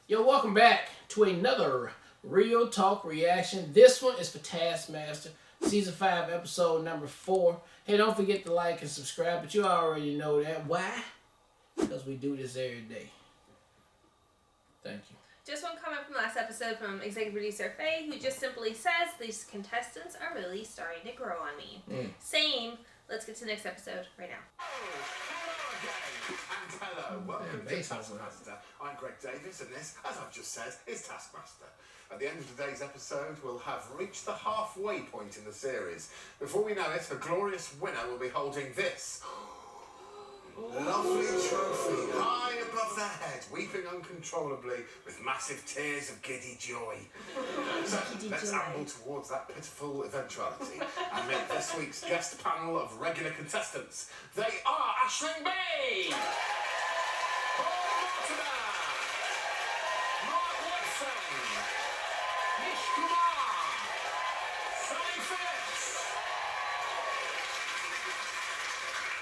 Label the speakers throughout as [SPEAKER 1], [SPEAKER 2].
[SPEAKER 1] Yo, welcome back to another Real Talk reaction. This one is for Taskmaster, Season 5, Episode number 4. Hey, don't forget to like and subscribe, but you already know that. Why? Because we do this every day. Thank you.
[SPEAKER 2] Just one comment from last episode from executive producer Faye, who just simply says, these contestants are really starting to grow on me. Same. Let's get to the next episode right now.
[SPEAKER 3] And hello, welcome to Taskmaster. I'm Greg Davis, and this, as I've just said, is Taskmaster. At the end of today's episode, we'll have reached the halfway point in the series. Before we know it, a glorious winner will be holding this lovely trophy high above their head, weeping uncontrollably with massive tears of giddy joy. So let's amble towards that pitiful eventuality and meet this week's guest panel of regular contestants. They are Aisling B, Paul Mortimer, Mark Watson, Nish Kumar, Sally Phillips.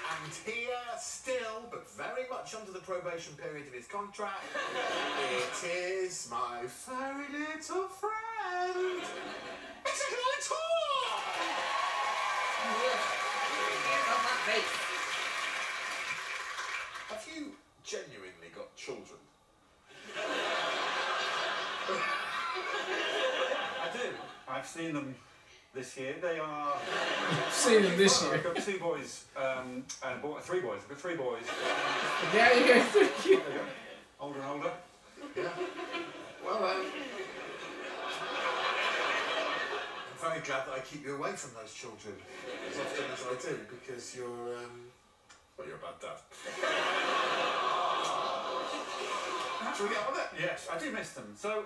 [SPEAKER 3] And here, still, but very much under the probation period of his contract, it is my furry little friend, it's a little Have you genuinely got children?
[SPEAKER 4] I do. I've seen them this year. They are...
[SPEAKER 1] Seen them this year.
[SPEAKER 4] I've got 2 boys and 3 boys. I've got 3 boys.
[SPEAKER 1] Yeah, you go. Thank you.
[SPEAKER 4] Older and older.
[SPEAKER 3] Yeah. Well, I'm very glad that I keep you away from those children as often as I do, because you're, well, you're a bad dad. Shall we get on with it?
[SPEAKER 4] Yes, I do miss them. So...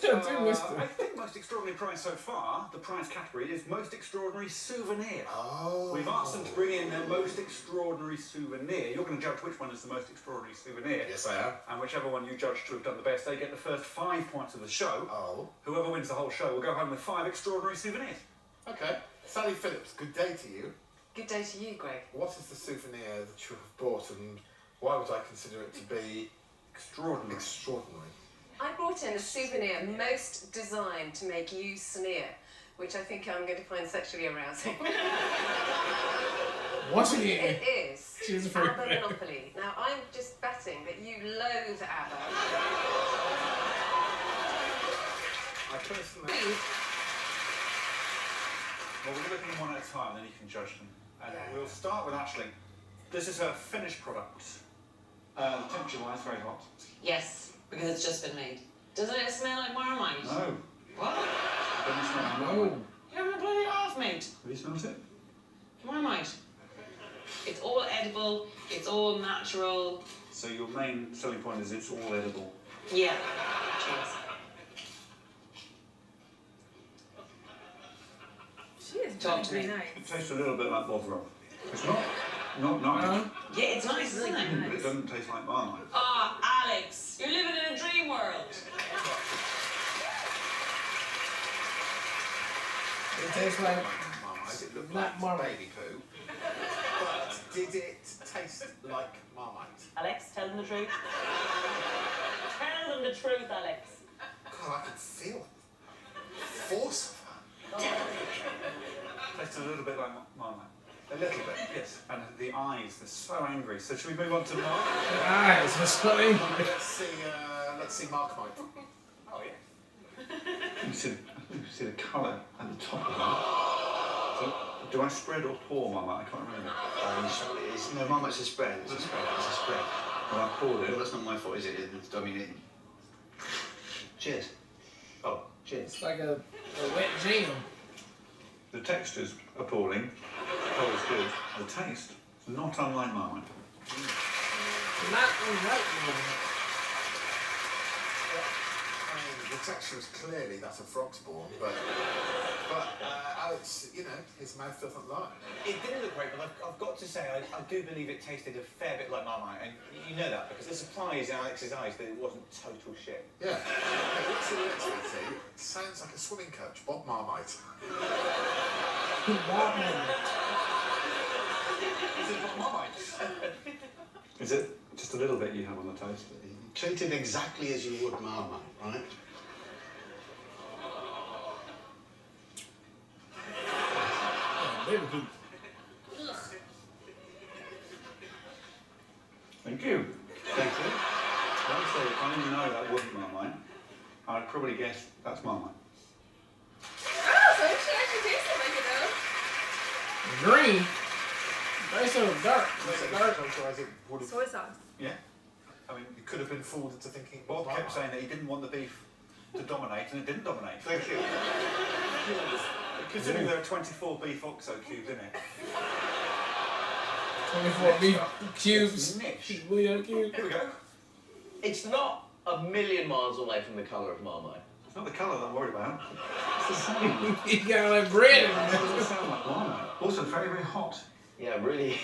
[SPEAKER 4] Today's most, I think most extraordinary prize so far, the prize category is most extraordinary souvenir.
[SPEAKER 3] Oh.
[SPEAKER 4] We've asked them to bring in their most extraordinary souvenir. You're going to judge which one is the most extraordinary souvenir.
[SPEAKER 3] Yes, I am.
[SPEAKER 4] And whichever one you judge to have done the best, they get the first 5 points of the show.
[SPEAKER 3] Oh.
[SPEAKER 4] Whoever wins the whole show will go home with 5 extraordinary souvenirs.
[SPEAKER 3] Okay. Sally Phillips, good day to you.
[SPEAKER 5] Good day to you, Greg.
[SPEAKER 3] What is the souvenir that you have bought, and why would I consider it to be
[SPEAKER 4] Extraordinary.
[SPEAKER 3] extraordinary?
[SPEAKER 5] I brought in a souvenir most designed to make you sneer, which I think I'm going to find sexually arousing.
[SPEAKER 1] Once again.
[SPEAKER 5] It is
[SPEAKER 1] She's a
[SPEAKER 5] ABBA
[SPEAKER 1] freak.
[SPEAKER 5] Monopoly. Now, I'm just betting that you loathe ABBA.
[SPEAKER 3] I personally...
[SPEAKER 4] Well, we're looking at them one at a time, then you can judge them. And
[SPEAKER 3] Yeah.
[SPEAKER 4] we'll start with Aisling. This is her finished product. Temperature-wise, very hot.
[SPEAKER 6] Yes, because it's just been made. Doesn't it smell like Marmite?
[SPEAKER 4] No.
[SPEAKER 6] What?
[SPEAKER 4] Doesn't smell like
[SPEAKER 1] No.
[SPEAKER 4] Marmite.
[SPEAKER 6] You haven't bloody off, mate.
[SPEAKER 4] Have you smelled it?
[SPEAKER 6] Marmite. It's all edible, it's all natural.
[SPEAKER 4] So your main selling point is it's all edible.
[SPEAKER 6] Yeah. Cheers.
[SPEAKER 2] She is
[SPEAKER 6] Talk to
[SPEAKER 2] very
[SPEAKER 6] me.
[SPEAKER 2] nice.
[SPEAKER 4] It tastes a little bit like Bovril. It's not nice,
[SPEAKER 6] Yeah, it's nice, isn't it?
[SPEAKER 4] but it doesn't taste like Marmite.
[SPEAKER 6] Ah, Alex, you're living in a dream world.
[SPEAKER 1] It tastes like
[SPEAKER 3] Marmite. It looked
[SPEAKER 1] not
[SPEAKER 3] like
[SPEAKER 1] Marmite.
[SPEAKER 3] baby poo. But did it taste like Marmite?
[SPEAKER 6] Alex, tell them the truth. Tell them the truth, Alex.
[SPEAKER 3] God, I can feel force of her.
[SPEAKER 4] Tastes a little bit like Marmite.
[SPEAKER 3] A little bit.
[SPEAKER 4] Yes. And the eyes, they're so angry. So should we move on to Mark?
[SPEAKER 1] eyes. It's funny.
[SPEAKER 3] Let's see Marmite.
[SPEAKER 4] Oh, yeah. You see the colour at the top of it. So, do I spread or pour Marmite? I can't remember.
[SPEAKER 7] No, Marmite's a spread. It's a spread. It's a spread.
[SPEAKER 4] Well, I poured
[SPEAKER 7] Well,
[SPEAKER 4] it.
[SPEAKER 7] that's not my fault, is it? I mean, cheers. Oh, cheers.
[SPEAKER 1] It's like a wet jam.
[SPEAKER 4] The texture's appalling. The colour's good. The taste is not unlike Marmite.
[SPEAKER 1] Not right.
[SPEAKER 3] I mean, the texture is clearly that's a frog's spawn, but Alex, you know, his mouth doesn't lie.
[SPEAKER 8] It didn't look great, but I've got to say, I do believe it tasted a fair bit like Marmite, and you know that because the surprise in Alex's eyes that it wasn't total shit.
[SPEAKER 3] Yeah. What's the next thing? It sounds like a swimming coach, Bob Marmite.
[SPEAKER 4] Is it Marmite? Is it Just a little bit you have on the toast.
[SPEAKER 3] Treat it exactly as you would Marmite, right?
[SPEAKER 4] Thank you. Thank you. Honestly, if I didn't know that wasn't Marmite, I'd probably guess that's Marmite.
[SPEAKER 2] Oh, so she actually tastes like it though.
[SPEAKER 1] Green. They so dark.
[SPEAKER 3] Otherwise it would have...
[SPEAKER 2] Soy sauce.
[SPEAKER 4] Yeah. I mean,
[SPEAKER 3] You could have been fooled into thinking...
[SPEAKER 4] Bob
[SPEAKER 3] Marmite.
[SPEAKER 4] kept saying that he didn't want the beef to dominate, and it didn't dominate.
[SPEAKER 3] Thank you.
[SPEAKER 4] Considering there are 24 beef oxo cubes in it.
[SPEAKER 1] 24 beef cubes.
[SPEAKER 4] It's niche.
[SPEAKER 1] Bouillon cubes.
[SPEAKER 4] Here we go.
[SPEAKER 9] It's not a million miles away from the colour of Marmite.
[SPEAKER 4] It's not the colour that I'm worried about. It's the sound.
[SPEAKER 1] You got like bread in
[SPEAKER 4] It
[SPEAKER 1] there.
[SPEAKER 4] doesn't sound like Marmite. Also very, very hot.
[SPEAKER 9] Yeah, really.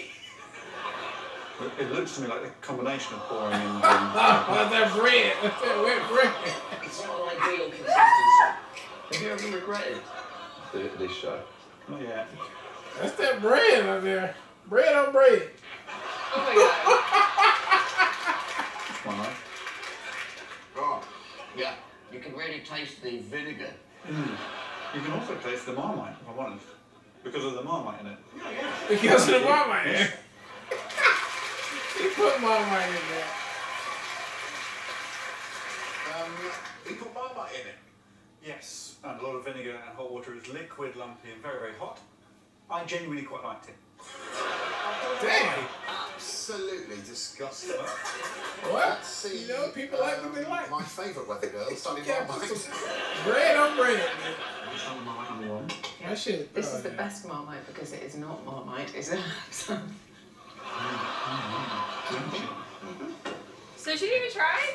[SPEAKER 4] It looks to me like the combination of pouring in...
[SPEAKER 1] That's that bread. That's that wet bread.
[SPEAKER 9] It's not an ideal consistency. Have you ever regretted this show?
[SPEAKER 4] Not yet.
[SPEAKER 1] That's that bread up there. Bread on bread.
[SPEAKER 2] Oh my god.
[SPEAKER 4] Marmite.
[SPEAKER 3] Oh,
[SPEAKER 9] Yeah, you can really taste the vinegar.
[SPEAKER 4] You can also taste the Marmite, if I'm honest. Because of the Marmite in it.
[SPEAKER 1] Because of the Marmite in there. He put Marmite in there.
[SPEAKER 3] you put Marmite in it.
[SPEAKER 4] Yes, and a lot of vinegar and hot water is liquid, lumpy, and very, very hot. I genuinely quite liked it.
[SPEAKER 1] Damn.
[SPEAKER 3] Absolutely disgusting.
[SPEAKER 1] What?
[SPEAKER 3] Let's see.
[SPEAKER 1] You know, people like what they like.
[SPEAKER 3] My favourite weather girl, Sally
[SPEAKER 1] Yeah,
[SPEAKER 3] Marmite.
[SPEAKER 1] put some bread on bread.
[SPEAKER 4] Marmite number one.
[SPEAKER 1] That shit.
[SPEAKER 5] This is the best Marmite because it is not Marmite, is it?
[SPEAKER 2] So she didn't even try?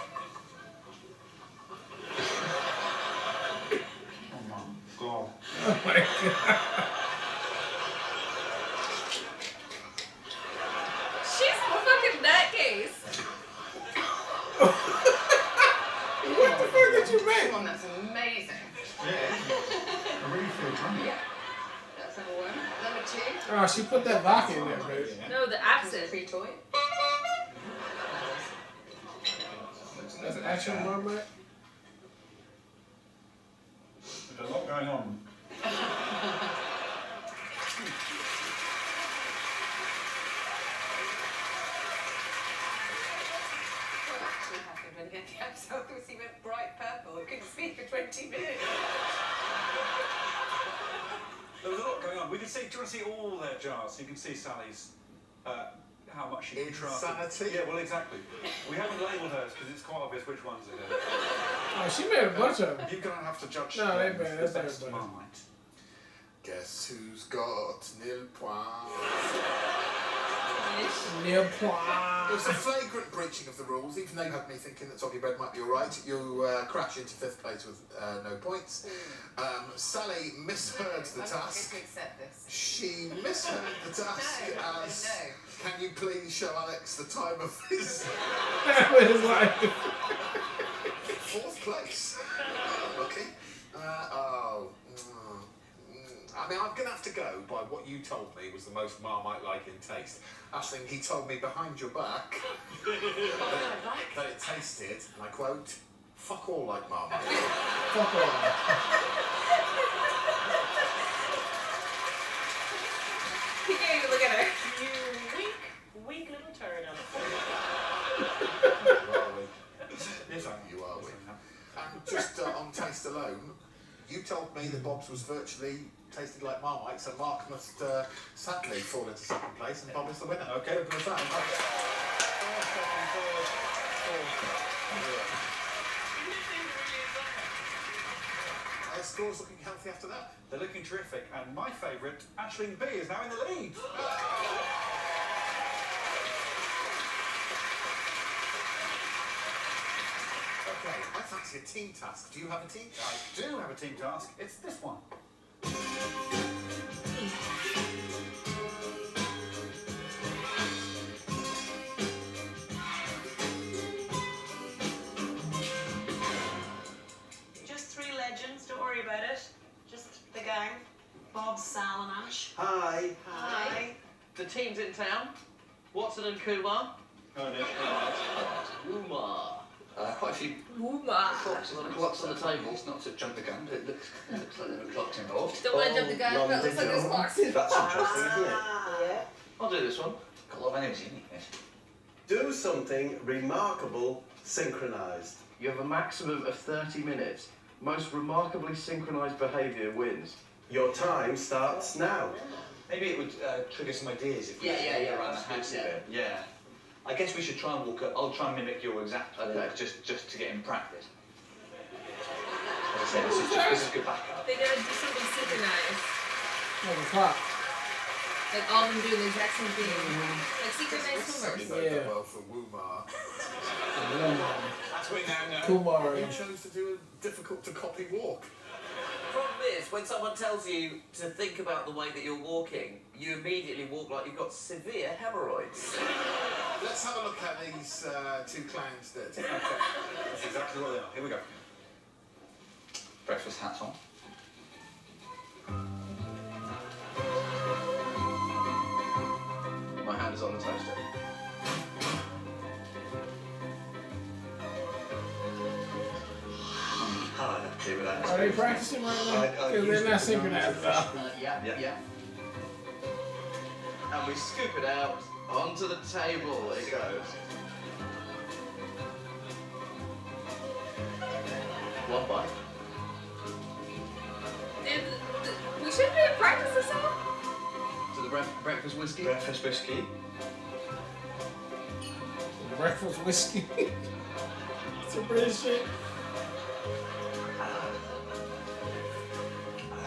[SPEAKER 4] Oh my god.
[SPEAKER 1] Oh my god.
[SPEAKER 2] She's a fucking nutcase.
[SPEAKER 1] What the fuck did you make?
[SPEAKER 5] Come on, that's amazing.
[SPEAKER 4] Yeah, I really feel drunk.
[SPEAKER 5] Yeah. That's number one. Number two.
[SPEAKER 1] Oh, she put that vodka in there, baby.
[SPEAKER 2] No, the absinthe.
[SPEAKER 5] Free toy.
[SPEAKER 1] That's an actual Marmite?
[SPEAKER 4] There's a lot going on.
[SPEAKER 5] What actually happened when the episode was he went bright purple? Couldn't speak for 20 minutes.
[SPEAKER 4] There was a lot going on. We can see, do you want to see all their jars? So you can see Sally's, how much she contrasted.
[SPEAKER 3] Insanity.
[SPEAKER 4] Yeah, well, exactly. We haven't labelled hers because it's quite obvious which ones it is.
[SPEAKER 1] Oh, she made a bunch of them.
[SPEAKER 3] You're going to have to judge
[SPEAKER 1] No, they
[SPEAKER 3] them.
[SPEAKER 1] bad.
[SPEAKER 4] The
[SPEAKER 1] That's
[SPEAKER 4] best
[SPEAKER 1] everybody.
[SPEAKER 4] Marmite.
[SPEAKER 3] Guess who's got nil points?
[SPEAKER 1] Nil
[SPEAKER 3] It
[SPEAKER 1] point.
[SPEAKER 3] was a flagrant breaching of the rules, even though you had me thinking that soggy bread might be alright. You crash into fifth place with no points. Sally misheard the
[SPEAKER 5] I'm not
[SPEAKER 3] task.
[SPEAKER 5] going to accept this.
[SPEAKER 3] She misheard the task as,
[SPEAKER 5] No.
[SPEAKER 3] can you please show Alex the time of his
[SPEAKER 1] That was like.
[SPEAKER 3] fourth place? Okay. I mean, I'm going to have to go by what you told me was the most Marmite-like in taste. Ashling, he told me behind your back that it tasted, and I quote, fuck all like Marmite.
[SPEAKER 1] Fuck off.
[SPEAKER 2] He can't even look at her.
[SPEAKER 6] You weak little turd on
[SPEAKER 3] You are weak.
[SPEAKER 4] Yes, I am.
[SPEAKER 3] You are weak. And just on taste alone, you told me that Bob's was virtually tasted like Marmite, so Mark must sadly fall into second place, and Bob is the winner.
[SPEAKER 4] Okay.
[SPEAKER 3] Open the fan. Scores looking healthy after that.
[SPEAKER 4] They're looking terrific, and my favourite, Aisling B, is now in the lead.
[SPEAKER 3] Okay, I fancy a team task. Do you have a team task?
[SPEAKER 4] I do have a team task. It's this one.
[SPEAKER 6] Just three legends, don't worry about it. Just the gang. Bob, Sal and Ash.
[SPEAKER 9] Hi.
[SPEAKER 6] Hi.
[SPEAKER 9] The team's in town. Watson and Kumar.
[SPEAKER 8] Oh, no.
[SPEAKER 9] Woomah. Quite a few
[SPEAKER 2] Woomah.
[SPEAKER 9] clocks, a lot of clocks on the table. It's not to jump the gun, but it looks like there are clocks involved.
[SPEAKER 2] Don't want to jump the gun, but it looks like there's clocks.
[SPEAKER 8] That's interesting, isn't it?
[SPEAKER 6] Yeah.
[SPEAKER 9] I'll do this one. Got a lot of energy in it.
[SPEAKER 10] Do something remarkable synchronized.
[SPEAKER 11] You have a maximum of 30 minutes. Most remarkably synchronized behaviour wins.
[SPEAKER 10] Your time starts now.
[SPEAKER 8] Maybe it would trigger some ideas if we
[SPEAKER 9] Yeah,
[SPEAKER 8] around the house a bit. Yeah. I guess we should try and walk. I'll try and mimic your exact walk, just to get in practice. As I said, this is good backup.
[SPEAKER 2] They gotta do something synchronized.
[SPEAKER 1] Like a clock.
[SPEAKER 2] Like all of them doing the exact same thing. Like synchronized
[SPEAKER 3] Somebody
[SPEAKER 2] swimmers.
[SPEAKER 3] made that well for Woomar.
[SPEAKER 8] That's what we now know.
[SPEAKER 1] Kumar.
[SPEAKER 3] You chose to do a difficult to copy walk.
[SPEAKER 12] The problem is, when someone tells you to think about the way that you're walking, you immediately walk like you've got severe hemorrhoids.
[SPEAKER 3] Let's have a look at these two clowns did.
[SPEAKER 8] Okay. That's exactly what they are. Here we go.
[SPEAKER 9] Breakfast hats on. My hand is on the toaster.
[SPEAKER 8] Hard to do with that.
[SPEAKER 1] Are they practicing right now? Because they're not synchronized at all.
[SPEAKER 9] Yeah. And we scoop it out onto the table. It goes. One bite.
[SPEAKER 2] We shouldn't be in practice or something?
[SPEAKER 9] To the breakfast whiskey.
[SPEAKER 8] Breakfast whiskey.
[SPEAKER 1] Breakfast whiskey. It's a British shit.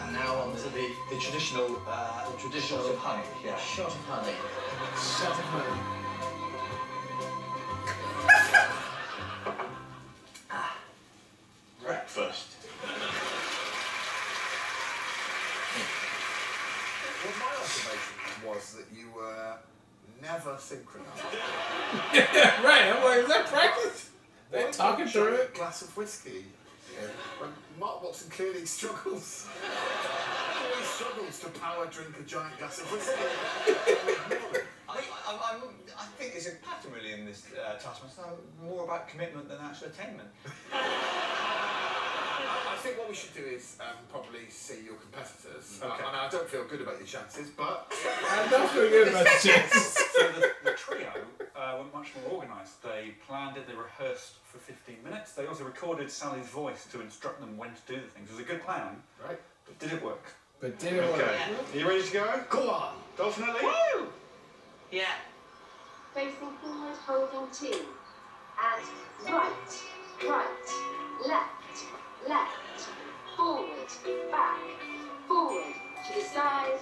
[SPEAKER 9] And now on to the
[SPEAKER 8] traditional shot of honey. Yeah.
[SPEAKER 9] shot of honey.
[SPEAKER 1] Shut up, honey.
[SPEAKER 8] Breakfast.
[SPEAKER 3] Well, my observation was that you were never synchronised.
[SPEAKER 1] Right, I'm like, is that practice? They're talking through it.
[SPEAKER 3] Glass of whiskey. When Mark Watson clearly struggles. Clearly struggles to power drink a giant glass of whiskey.
[SPEAKER 8] I think there's a pattern really in this Taskmaster. More about commitment than actual attainment.
[SPEAKER 3] I think what we should do is probably see your competitors.
[SPEAKER 8] Okay.
[SPEAKER 3] I don't feel good about your chances, but
[SPEAKER 1] I don't feel good about the chances.
[SPEAKER 8] So the trio were much more organised. They planned it, they rehearsed for 15 minutes. They also recorded Sally's voice to instruct them when to do the things. It was a good plan,
[SPEAKER 3] right?
[SPEAKER 8] But did it work?
[SPEAKER 1] But did it work?
[SPEAKER 8] Okay. Are you ready to go? Go on. Definitely.
[SPEAKER 12] Woo! Yeah.
[SPEAKER 13] Facing forward, holding two. And right, left, forward, back, forward, to the side,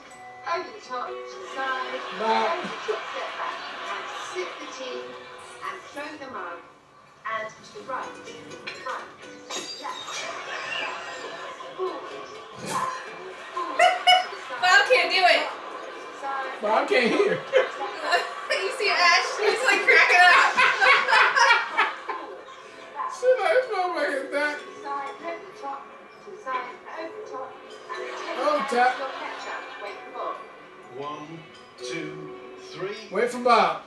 [SPEAKER 13] over the top, to the side,
[SPEAKER 1] Back.
[SPEAKER 13] over the top, step back, and slip the tea, and throw the mug, and to the right, left, forward, back, forward, to the side.
[SPEAKER 2] Bob can't do it.
[SPEAKER 13] Side,
[SPEAKER 1] Bob can't hear.
[SPEAKER 2] You see Ash, he's like cracking up.
[SPEAKER 1] Shit, I feel like that.
[SPEAKER 13] side, over the top, to the side, over the top, and take
[SPEAKER 1] Oh,
[SPEAKER 13] your
[SPEAKER 1] tap.
[SPEAKER 13] ketchup, wait for Bob.
[SPEAKER 11] 1, 2, 3.
[SPEAKER 1] Wait for Bob.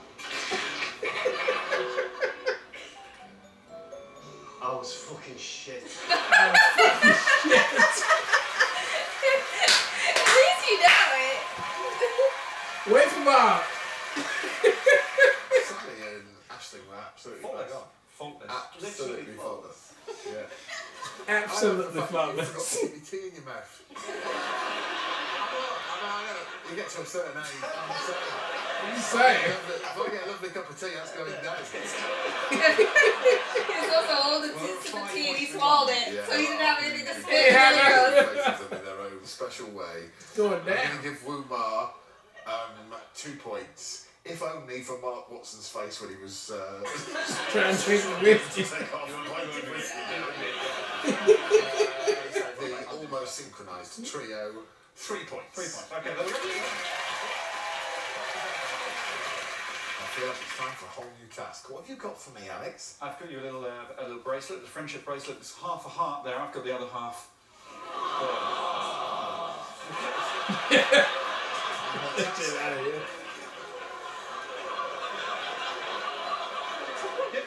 [SPEAKER 11] I was fucking shit.
[SPEAKER 2] At least you know it.
[SPEAKER 1] Wait for Bob.
[SPEAKER 3] Sally and Aisling were absolutely
[SPEAKER 8] Faultless.
[SPEAKER 3] bang on.
[SPEAKER 8] Faultless.
[SPEAKER 3] Absolutely faultless. Yeah.
[SPEAKER 1] Absolutely
[SPEAKER 3] I love the fact that you forgot
[SPEAKER 1] flawless.
[SPEAKER 3] to put your tea in your mouth. I know. You get to a certain age. I'm saying.
[SPEAKER 1] You say.
[SPEAKER 3] If I get a lovely cup of tea, that's going down.
[SPEAKER 2] He's also holding the tea and he swallowed it,
[SPEAKER 3] Yeah.
[SPEAKER 2] so he didn't have anything to spit.
[SPEAKER 1] Hey,
[SPEAKER 2] Really
[SPEAKER 1] have
[SPEAKER 2] gross.
[SPEAKER 3] Places them in their own special way.
[SPEAKER 1] Going
[SPEAKER 3] I'm
[SPEAKER 1] down.
[SPEAKER 3] going to give Woomar 2 points, if only for Mark Watson's face when he was
[SPEAKER 1] Trying to drink the whiskey.
[SPEAKER 3] take off a pint of whiskey. The almost synchronised trio, 3 points.
[SPEAKER 8] 3 points. Okay, let's go.
[SPEAKER 3] I feel like it's time for a whole new task. What have you got for me, Alex?
[SPEAKER 8] I've got you a little bracelet, the friendship bracelet. It's half a heart there. I've got the other half.
[SPEAKER 1] Get out of here.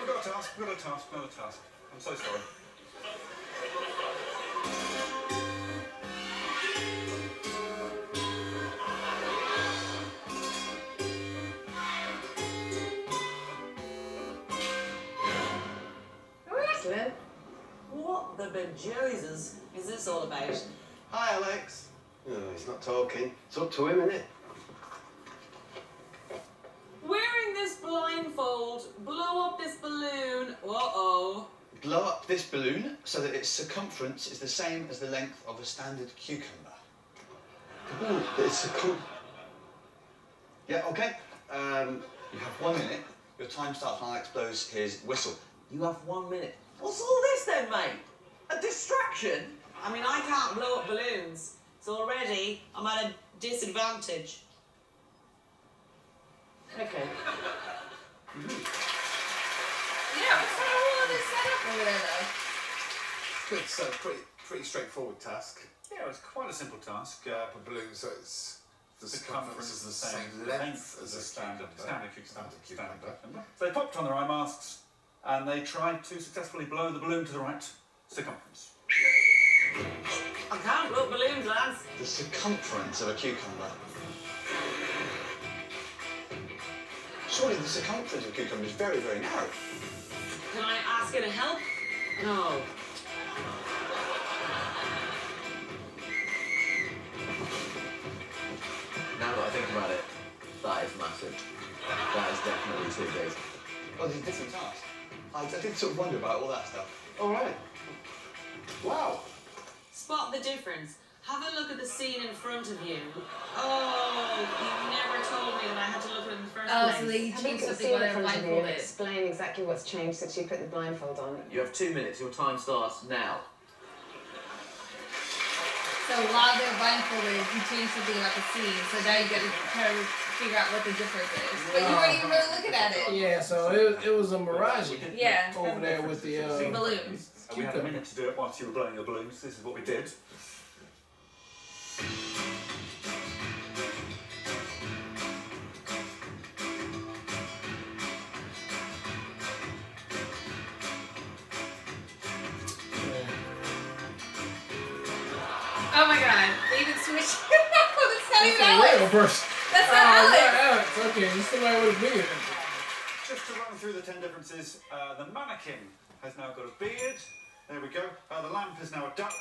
[SPEAKER 4] We've got a task, another task. I'm so sorry.
[SPEAKER 5] Excellent.
[SPEAKER 12] What the bejesus is this all about?
[SPEAKER 10] Hi, Alex. No, he's not talking. It's up to him, innit?
[SPEAKER 6] Wearing this blindfold, blow up this balloon. Uh-oh.
[SPEAKER 8] Blow up this balloon so that its circumference is the same as the length of a standard cucumber.
[SPEAKER 10] It's a
[SPEAKER 8] Yeah, okay. You have 1 minute. Your time starts when Alex blows his whistle.
[SPEAKER 12] You have 1 minute. What's all this then, mate? A distraction?
[SPEAKER 6] I mean, I can't blow up balloons, so already I'm at a disadvantage.
[SPEAKER 5] Okay.
[SPEAKER 2] Yeah, what's that whole other setup over there though?
[SPEAKER 3] It's a pretty straightforward task.
[SPEAKER 4] Yeah, it's quite a simple task.
[SPEAKER 3] For balloons, so it's the circumference is the same length as a
[SPEAKER 4] standard
[SPEAKER 3] cucumber.
[SPEAKER 4] cucumber. So they popped on their eye masks and they tried to successfully blow the balloon to the right circumference.
[SPEAKER 6] I can't blow up balloons, lads.
[SPEAKER 8] The circumference of a cucumber. Surely the circumference of a cucumber is very, very narrow.
[SPEAKER 6] Can I ask you to help? No.
[SPEAKER 12] Now that I think about it, that is massive. That is definitely too big.
[SPEAKER 8] Well, there's different tasks. I did sort of wonder about all that stuff.
[SPEAKER 10] All right. Wow.
[SPEAKER 6] Spot the difference. Have a look at the scene in front of you. Oh, you never told me that I had to look at it in the first place.
[SPEAKER 2] Oh, so they
[SPEAKER 5] Have a look
[SPEAKER 2] changed
[SPEAKER 5] at the
[SPEAKER 2] something
[SPEAKER 5] scene
[SPEAKER 2] while
[SPEAKER 5] in
[SPEAKER 2] they're
[SPEAKER 5] front of you and
[SPEAKER 2] blindfolded.
[SPEAKER 5] explain exactly what's changed since you put the blindfold on.
[SPEAKER 12] You have 2 minutes. Your time starts now.
[SPEAKER 2] So while they're blindfolded, you change something about the scene, so now you gotta try to figure out what the difference is. But you weren't even really looking at it.
[SPEAKER 1] Yeah, so it was a mirage
[SPEAKER 2] Yeah.
[SPEAKER 1] over there with the
[SPEAKER 2] balloons.
[SPEAKER 4] We had a minute to do it whilst you were blowing the balloons. This is what we did.
[SPEAKER 2] Oh my god, they even switched. That's not even
[SPEAKER 1] a
[SPEAKER 2] Alex.
[SPEAKER 1] real person.
[SPEAKER 2] That's not Alex.
[SPEAKER 1] Alex. Okay, this somebody with a beard.
[SPEAKER 4] Just to run through the 10 differences, the mannequin has now got a beard. There we go. The lamp is now a duck.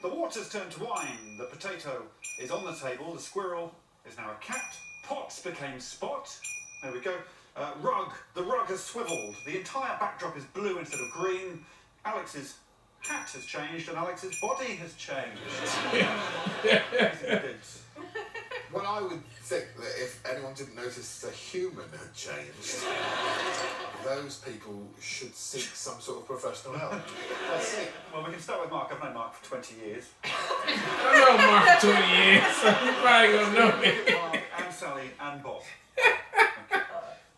[SPEAKER 4] The water's turned to wine. The potato is on the table. The squirrel is now a cat. Pots became Spot. There we go. Rug. The rug has swiveled. The entire backdrop is blue instead of green. Alex's hat has changed and Alex's body has changed.
[SPEAKER 3] Well, I would think that if anyone didn't notice the human had changed, those people should seek some sort of professional help.
[SPEAKER 4] That's it. Well, we can start with Mark. I've known Mark for 20 years.
[SPEAKER 1] I know Mark for 20 years, so you probably gonna know me.
[SPEAKER 4] Mark and Sally and Bob. Okay.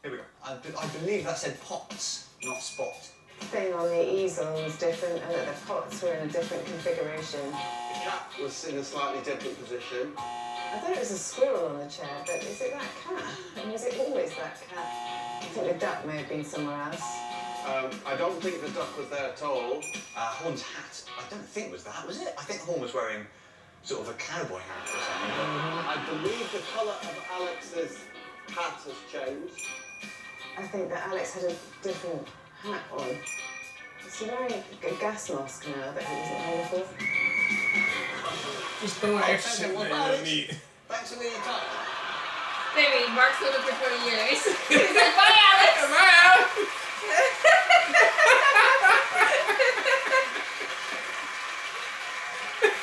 [SPEAKER 4] Here we go.
[SPEAKER 8] I believe that said pots, not spot.
[SPEAKER 5] The thing on the easel was different and that the pots were in a different configuration.
[SPEAKER 10] The cat was in a slightly different position.
[SPEAKER 5] I thought it was a squirrel on the chair, but is it that cat? And was it always that cat? I think the duck may have been somewhere else.
[SPEAKER 10] I don't think the duck was there at all.
[SPEAKER 8] Horn's hat, I don't think was that, was it? I think Horn was wearing sort of a cowboy hat or something.
[SPEAKER 10] I believe the colour of Alex's hat has changed.
[SPEAKER 5] I think that Alex had a different hat on. Is he wearing a gas mask now that he wasn't wearing before?
[SPEAKER 1] Just throw an extra shit in there.
[SPEAKER 8] Thanks for your time.
[SPEAKER 2] Baby, Mark's lived for 20 years. He's like, bye, Alex!
[SPEAKER 1] Bye, Alex!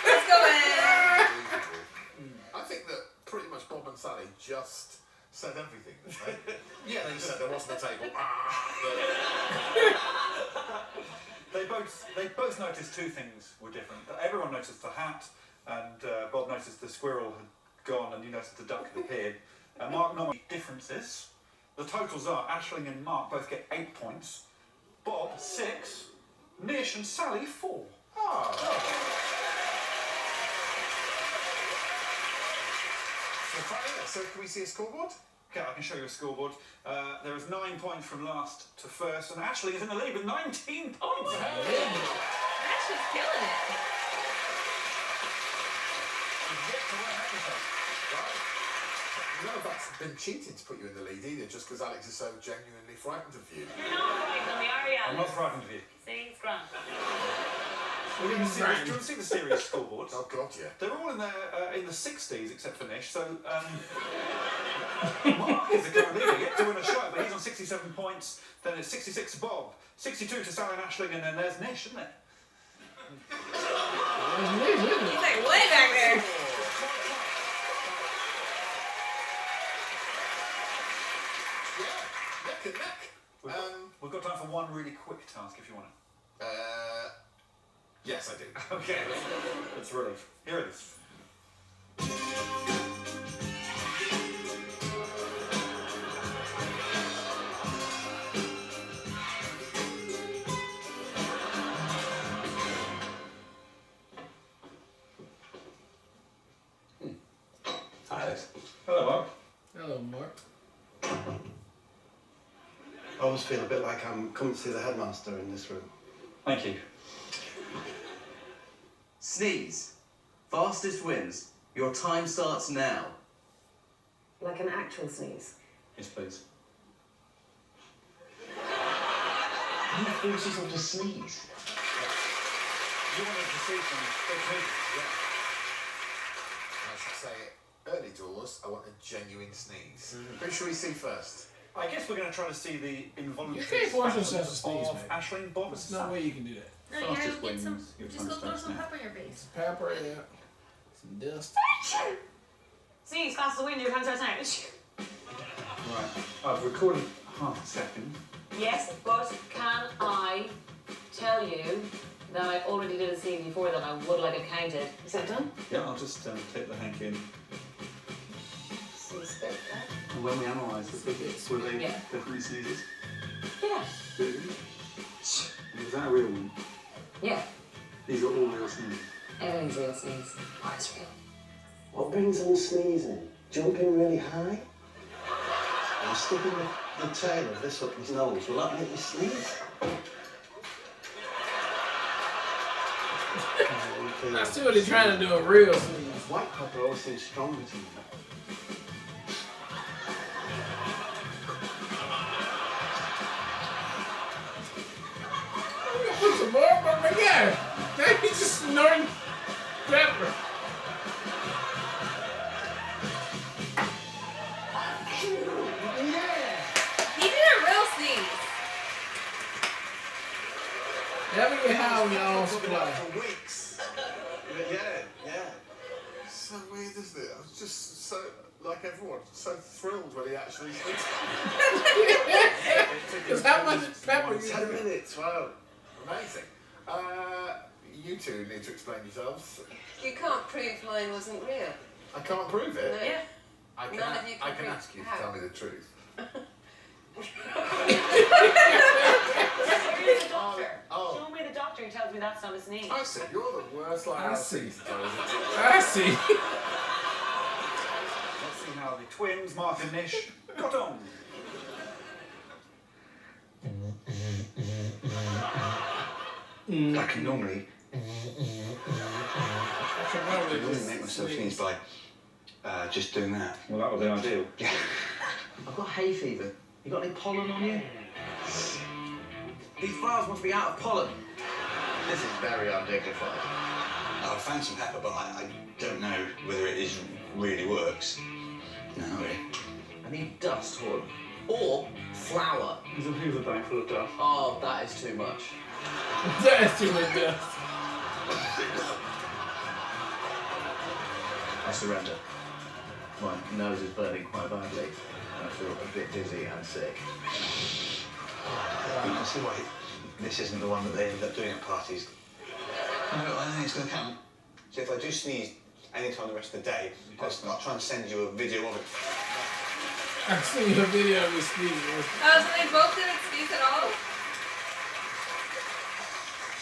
[SPEAKER 2] Let's go in.
[SPEAKER 3] I think that pretty much Bob and Sally just said everything, didn't they? Yeah, they just said there wasn't a table.
[SPEAKER 4] They both noticed two things were different. Everyone noticed the hat, and Bob noticed the squirrel had gone, and you noticed the duck had appeared. Mark not many differences. The totals are Aisling and Mark both get 8 points, Bob 6, Nish and Sally 4.
[SPEAKER 3] So can we see a scoreboard?
[SPEAKER 4] Okay, I can show you a scoreboard. There is 9 points from last to first, and Ashley is in the lead with 19 points.
[SPEAKER 2] Ashley's killing it.
[SPEAKER 3] You know that's been cheating to put you in the lead either, just because Alex is so genuinely frightened of you.
[SPEAKER 6] You're not frightened of me, are you?
[SPEAKER 4] I'm not frightened of you.
[SPEAKER 6] See, it's grand.
[SPEAKER 4] Do you want to see the series scoreboards?
[SPEAKER 3] Oh God, yeah.
[SPEAKER 4] They're all in the 60s except for Nish. So Mark is the current leader, yet to win a show, but he's on 67 points. Then it's 66 to Bob, 62 to Sally and Aisling, and then there's Nish, isn't it?
[SPEAKER 2] He's like way back there.
[SPEAKER 3] Neck and neck.
[SPEAKER 4] We've got time for one really quick task if you want it.
[SPEAKER 3] Yes, I do.
[SPEAKER 4] Okay, it's relief. Here it is.
[SPEAKER 7] Hi, Alex.
[SPEAKER 4] Hello, Mark.
[SPEAKER 1] Hello, Mark.
[SPEAKER 11] I always feel a bit like I'm coming to see the headmaster in this room.
[SPEAKER 4] Thank you.
[SPEAKER 14] Sneeze. Fastest wins. Your time starts now.
[SPEAKER 5] Like an actual sneeze.
[SPEAKER 4] Yes, please.
[SPEAKER 7] Who forces them to sneeze?
[SPEAKER 4] You wanted to see some big movies,
[SPEAKER 3] Yeah. I should say, early doors, I want a genuine sneeze. Who should we see first?
[SPEAKER 4] I guess we're going to try to see the involuntary
[SPEAKER 1] You can't force yourself to sneeze,
[SPEAKER 4] of
[SPEAKER 1] mate.
[SPEAKER 4] Aisling, Bob, and
[SPEAKER 1] There's no
[SPEAKER 4] Sally.
[SPEAKER 1] way you can do that.
[SPEAKER 2] No, you gotta get some. Just go throw some pepper in your face.
[SPEAKER 1] Pepper, yeah. Some dust.
[SPEAKER 6] Sneeze, fast as the wind, your time starts now.
[SPEAKER 4] Right, I've recorded half a second.
[SPEAKER 6] Yes, but can I tell you that I already did a scene before that I would like it counted?
[SPEAKER 5] Is that done?
[SPEAKER 4] Yeah, I'll just take the hank in.
[SPEAKER 5] Sneeze bit there.
[SPEAKER 4] And when we analyse the bits, were they
[SPEAKER 6] Yeah.
[SPEAKER 4] definitely sneezes?
[SPEAKER 6] Yeah.
[SPEAKER 4] Was that a real one?
[SPEAKER 6] Yeah.
[SPEAKER 4] These are all real sneezes.
[SPEAKER 6] Everything's real sneeze. Oh, it's real.
[SPEAKER 11] What brings on sneezing? Jumping really high? I'm sticking the tail of this up his nose. Will that make you sneeze?
[SPEAKER 1] I see what he's trying to do a real sneeze.
[SPEAKER 11] White pepper always seems stronger to me.
[SPEAKER 1] Put some more pepper again. Now he's just snorting pepper.
[SPEAKER 2] He did a real sneeze.
[SPEAKER 1] Never get high on your own supply.
[SPEAKER 3] For weeks.
[SPEAKER 11] Yeah.
[SPEAKER 3] So weird, isn't it? I was just so, like everyone, so thrilled when he actually sneezed.
[SPEAKER 1] Because how much pepper you
[SPEAKER 11] 10 minutes, wow.
[SPEAKER 3] Amazing. You two need to explain yourselves.
[SPEAKER 5] You can't prove mine wasn't real.
[SPEAKER 3] I can't prove it.
[SPEAKER 5] No.
[SPEAKER 2] Yeah.
[SPEAKER 3] I can,
[SPEAKER 5] None of you can
[SPEAKER 3] I can
[SPEAKER 5] prove
[SPEAKER 3] ask you to
[SPEAKER 5] how.
[SPEAKER 3] tell me the truth.
[SPEAKER 6] Where's the doctor?
[SPEAKER 3] Oh.
[SPEAKER 6] Show me the doctor who tells me that's not a sneeze.
[SPEAKER 3] I said you're the worst like
[SPEAKER 1] I
[SPEAKER 3] I
[SPEAKER 1] see.
[SPEAKER 3] see.
[SPEAKER 1] I see.
[SPEAKER 4] Let's see how the twins, Mark and Nish, got on.
[SPEAKER 7] I can normally make myself sneeze by just doing that.
[SPEAKER 4] Well, that would be ideal.
[SPEAKER 7] Yeah. I've got hay fever. You got any pollen on you? These flowers must be out of pollen. This is very undignified. I found some pepper, but I don't know whether it really works. No, not really. I need dust horn. Or flour.
[SPEAKER 4] There's a Hoover bag full of dust.
[SPEAKER 14] Oh, that is too much.
[SPEAKER 1] That's too much dust.
[SPEAKER 14] I surrender. My nose is burning quite badly. I feel a bit dizzy and sick.
[SPEAKER 7] You can see why this isn't the one that they end up doing at parties. No, I don't think it's going to count. So if I do sneeze any time the rest of the day, I'll try and send you a video of it.
[SPEAKER 1] I've seen a video of me sneezing.
[SPEAKER 2] Oh, so they both didn't sneeze at all?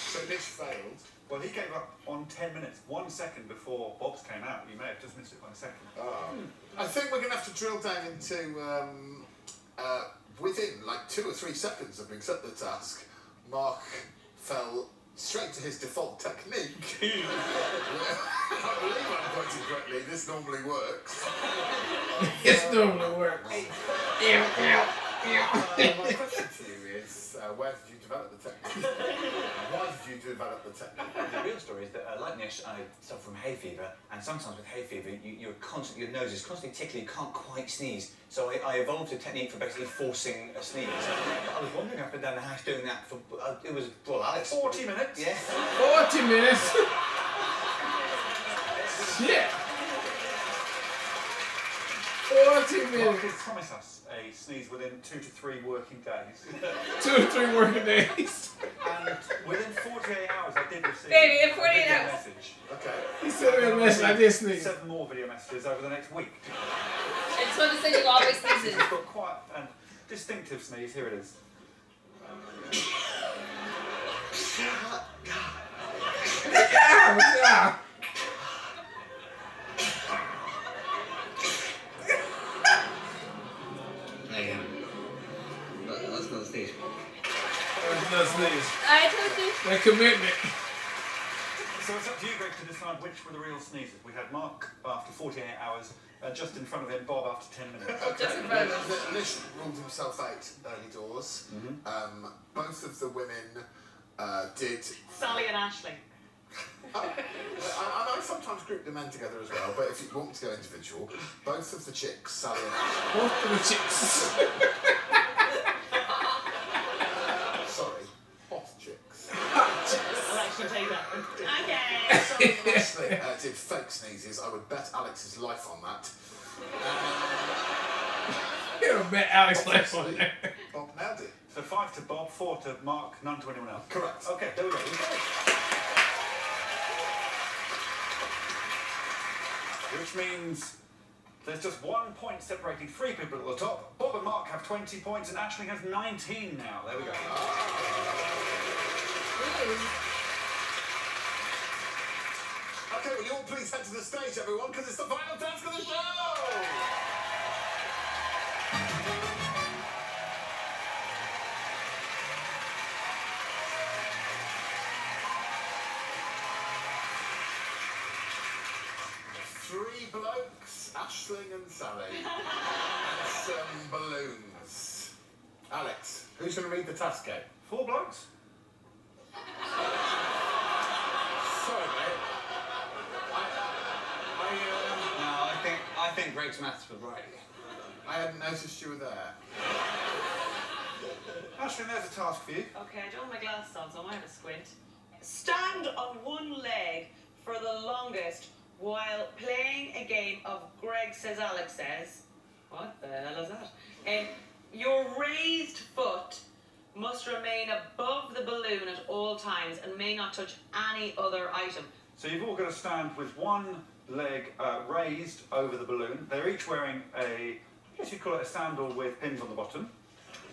[SPEAKER 3] So Nish failed.
[SPEAKER 4] Well, he gave up on 10 minutes, 1 second before Bob's came out. You may have just missed it by a second.
[SPEAKER 3] I think we're going to have to drill down into, within like 2 or 3 seconds of being set the task, Mark fell straight to his default technique. I believe I'm pointing correctly, this normally works.
[SPEAKER 1] It normally works.
[SPEAKER 3] My question to you is, where did you develop the technique? Why did you develop the technique?
[SPEAKER 8] The real story is that, like Nish, I suffer from hay fever, and sometimes with hay fever, your nose is constantly tickly, you can't quite sneeze. So I evolved a technique for basically forcing a sneeze. But I was wandering up and down the house doing that for, it was, well, Alex.
[SPEAKER 4] 40 minutes?
[SPEAKER 8] Yeah.
[SPEAKER 1] 40 minutes? Shit! 40
[SPEAKER 4] Mark
[SPEAKER 1] minutes.
[SPEAKER 4] has promised us a sneeze within 2 to 3 working days.
[SPEAKER 1] 2 to 3 working days.
[SPEAKER 4] And within 48 hours, I did receive
[SPEAKER 2] Baby, in
[SPEAKER 4] a
[SPEAKER 2] 48
[SPEAKER 4] video
[SPEAKER 2] hours.
[SPEAKER 4] message.
[SPEAKER 3] Okay.
[SPEAKER 1] He sent me a message, I did sneeze.
[SPEAKER 4] 7 more video messages over the next week.
[SPEAKER 2] I just want to say you always sneezes.
[SPEAKER 4] It's got quite a distinctive sneeze. Here it is.
[SPEAKER 1] Yeah.
[SPEAKER 14] Hey, that's not a sneeze.
[SPEAKER 1] That's not sneeze.
[SPEAKER 2] I told you.
[SPEAKER 1] That commitment.
[SPEAKER 4] So it's up to you, Greg, to decide which were the real sneezes. We had Mark after 48 hours, just in front of him, Bob after 10 minutes.
[SPEAKER 2] Just in front of us.
[SPEAKER 3] Nish ruled himself out early doors. Both of the women did.
[SPEAKER 6] Sally and Aisling.
[SPEAKER 3] I sometimes group the men together as well, but if you want me to go individual, both of the chicks, Sally and Ashley.
[SPEAKER 1] Both of the chicks.
[SPEAKER 3] Sorry, hot chicks.
[SPEAKER 6] I'll actually take that one. Okay.
[SPEAKER 3] Sally and Ashley did fake sneezes. I would bet Alex's life on that.
[SPEAKER 1] You bet Alex left on there.
[SPEAKER 3] Bob nailed it.
[SPEAKER 4] So 5 to Bob, 4 to Mark, none to anyone else.
[SPEAKER 3] Correct.
[SPEAKER 4] Okay, there we go. Which means there's just 1 point separating 3 people at the top. Bob and Mark have 20 points and Aisling has 19 now. There we go.
[SPEAKER 3] Okay, will you all please head to the stage, everyone, because it's the final task of the show! Three blokes, Aisling and Sally, and some balloons. Alex, who's going to read the task game?
[SPEAKER 4] 4 blokes?
[SPEAKER 3] Sorry, mate.
[SPEAKER 8] No, I think Greg's maths was right.
[SPEAKER 3] I hadn't noticed you were there.
[SPEAKER 4] Aisling, there's a task for you.
[SPEAKER 6] Okay, I don't have my glasses on, so I might have a squint. Stand on one leg for the longest while playing a game of Greg Says Alex Says. What the hell is that? Your raised foot must remain above the balloon at all times and may not touch any other item.
[SPEAKER 4] So you've all got to stand with one leg raised over the balloon. They're each wearing I guess you'd call it a sandal with pins on the bottom.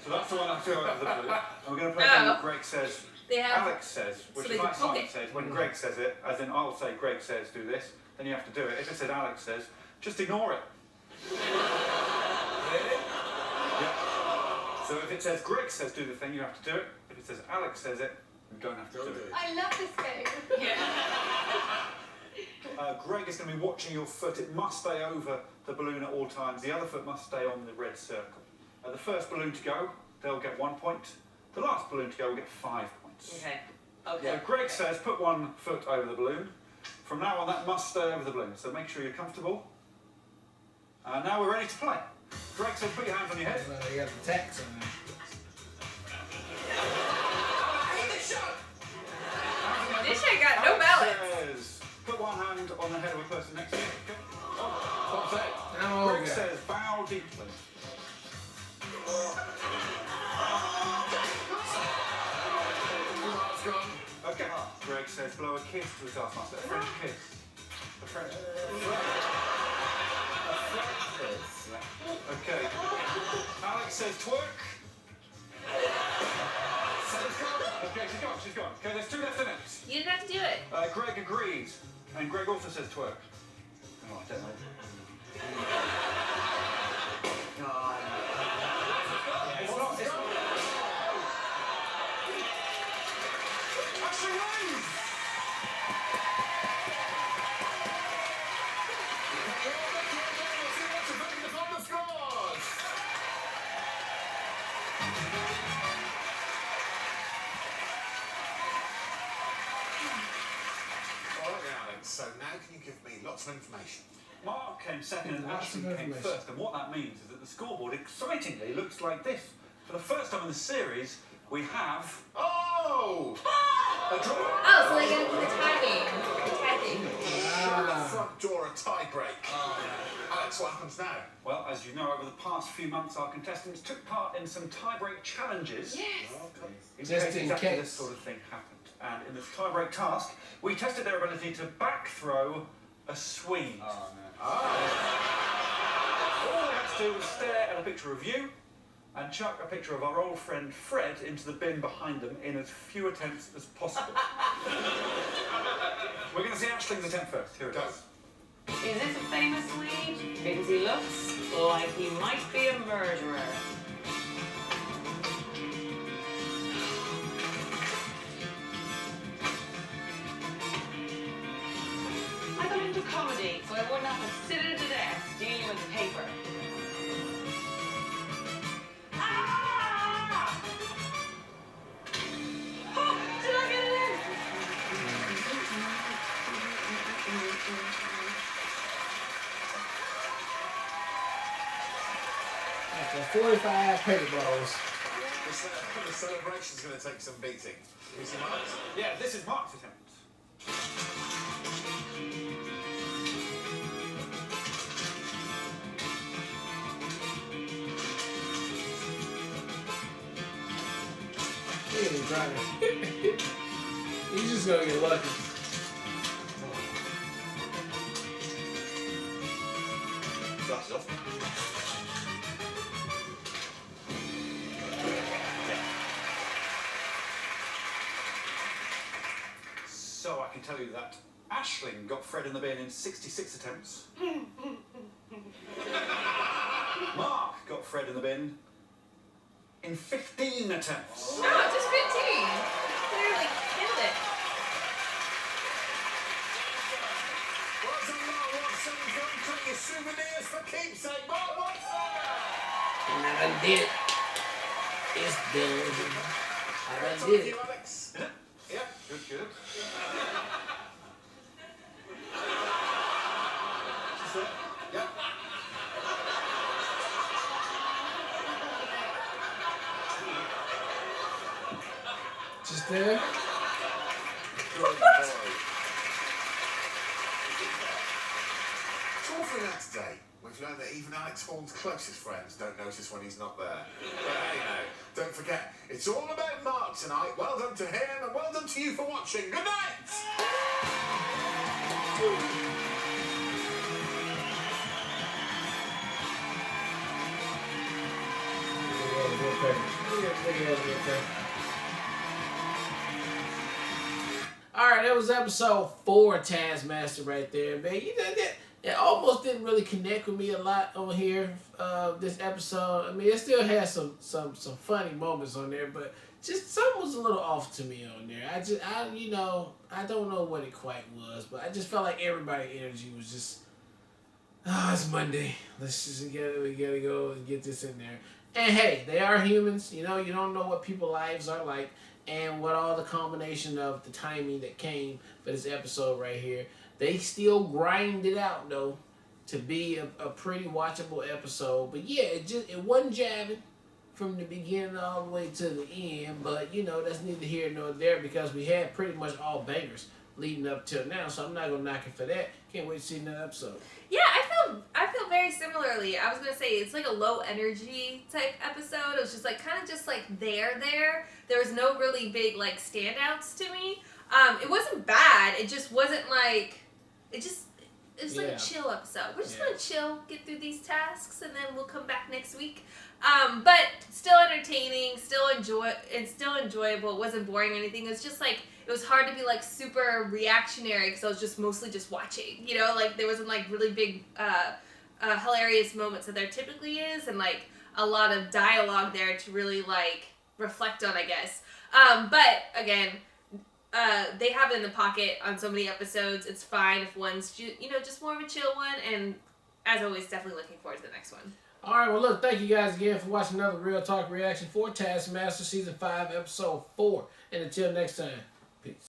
[SPEAKER 4] So that's the one that's over the balloon. And we're going to play a game that Greg Says, Alex Says, which is like Simon says. When Greg says it, as in I'll say Greg says do this, then you have to do it. If it says Alex says, just ignore it. Yeah. So if it says Greg says do the thing, you have to do it. If it says Alex says it, you don't have to do it.
[SPEAKER 13] I love this game.
[SPEAKER 4] Greg is going to be watching your foot. It must stay over the balloon at all times. The other foot must stay on the red circle. The first balloon to go, they'll get 1 point. The last balloon to go will get 5 points.
[SPEAKER 6] Okay.
[SPEAKER 4] So Greg says put 1 foot over the balloon. From now on, that must stay over the balloon. So make sure you're comfortable. Now we're ready to play. Greg says put your hands on your head.
[SPEAKER 1] Well, you got the text on there.
[SPEAKER 2] This ain't got no balance.
[SPEAKER 4] Says, put 1 hand on the head of a person next to you. Okay.
[SPEAKER 3] What's that?
[SPEAKER 1] Oh,
[SPEAKER 4] Greg
[SPEAKER 1] okay.
[SPEAKER 4] says bow deeply. Okay. Greg says blow a kiss to a taskmaster. A French kiss. A French kiss. Okay. Alex says twerk. Okay, so go. she's gone. Okay, there's 2 left in it.
[SPEAKER 2] You didn't have to do it.
[SPEAKER 4] Greg agreed. And Greg also says twerk. Oh, I don't know. It's not. Ashley wins!
[SPEAKER 3] So now can you give me lots of information?
[SPEAKER 4] Mark came second and Ashley came first, and what that means is that the scoreboard excitingly looks like this. For the first time in the series, we have...
[SPEAKER 3] Oh!
[SPEAKER 4] A draw!
[SPEAKER 2] Oh, so they get into the timing. The tagging.
[SPEAKER 3] The front door a tie break. Alex, what happens now?
[SPEAKER 4] Well, as you know, over the past few months, our contestants took part in some tie-break challenges.
[SPEAKER 2] Yes.
[SPEAKER 4] In
[SPEAKER 1] Just
[SPEAKER 4] case
[SPEAKER 1] in
[SPEAKER 4] exactly
[SPEAKER 1] case.
[SPEAKER 4] this sort of thing happened. And in this tie-break task, we tested their ability to back throw a swing.
[SPEAKER 3] Oh, no.
[SPEAKER 4] All they had to do was stare at a picture of you and chuck a picture of our old friend Fred into the bin behind them in as few attempts as possible. We're going to see Ashling's attempt first. Here it goes.
[SPEAKER 6] Is this a famous Swede? Because he looks like he might be a murderer. I got into comedy, so I wouldn't have to sit at a desk dealing with paper. Ah! Oh, did I get it in?
[SPEAKER 1] After 45 paper balls.
[SPEAKER 3] The celebration's going to take some beating. You see Mark's?
[SPEAKER 4] Yeah, this is Mark's attempt.
[SPEAKER 1] He ain't trying to. He's just gonna get lucky.
[SPEAKER 3] Glasses off.
[SPEAKER 4] So I can tell you that Aisling got Fred in the bin in 66 attempts. Mark got Fred in the bin in 15 attempts.
[SPEAKER 2] No, just 15. Clearly killed it.
[SPEAKER 3] Well done, Mark Watson. Go and take your souvenirs for keepsake. Mark Watson!
[SPEAKER 1] I done did it. It's done. I done did it.
[SPEAKER 3] Alex.
[SPEAKER 4] Yeah, good, good.
[SPEAKER 3] Yeah.
[SPEAKER 1] Just there.
[SPEAKER 3] Good boy. So all for that today, we've learned that even Alex Horn's closest friends don't notice when he's not there. But hey, no, don't forget, it's all about Mark tonight. Well done to him, and well done to you for watching. Good night!
[SPEAKER 1] Alright, that was episode 4 of Taskmaster right there, man. You know, it almost didn't really connect with me a lot on here, this episode. I mean, it still has some funny moments on there, but just something was a little off to me on there. I don't know what it quite was, but I just felt like everybody's energy was just, it's Monday. Let's just we gotta go and get this in there. And hey, they are humans. You know, you don't know what people's lives are like and what all the combination of the timing that came for this episode right here. They still grind it out, though, to be a pretty watchable episode. But yeah, it wasn't jabbing from the beginning all the way to the end. But, you know, that's neither here nor there because we had pretty much all bangers leading up till now. So I'm not going to knock it for that. Can't wait to see another episode.
[SPEAKER 2] Yeah, I feel very similarly. I was gonna say it's like a low energy type episode. It was just like kind of just like there. There was no really big like standouts to me. It wasn't bad. It just wasn't like it It's like a chill episode. We're just gonna chill, get through these tasks, and then we'll come back next week. But still entertaining, still enjoyable. It wasn't boring or anything. It was just like it was hard to be like super reactionary because I was just mostly just watching. You know, like there wasn't like really big hilarious moments that there typically is, and like a lot of dialogue there to really like reflect on, I guess. But again, they have it in the pocket on so many episodes. It's fine if one's just more of a chill one, and as always, definitely looking forward to the next one.
[SPEAKER 1] All right, well, look, thank you guys again for watching another Real Talk reaction for Taskmaster Season 5, Episode 4. And until next time.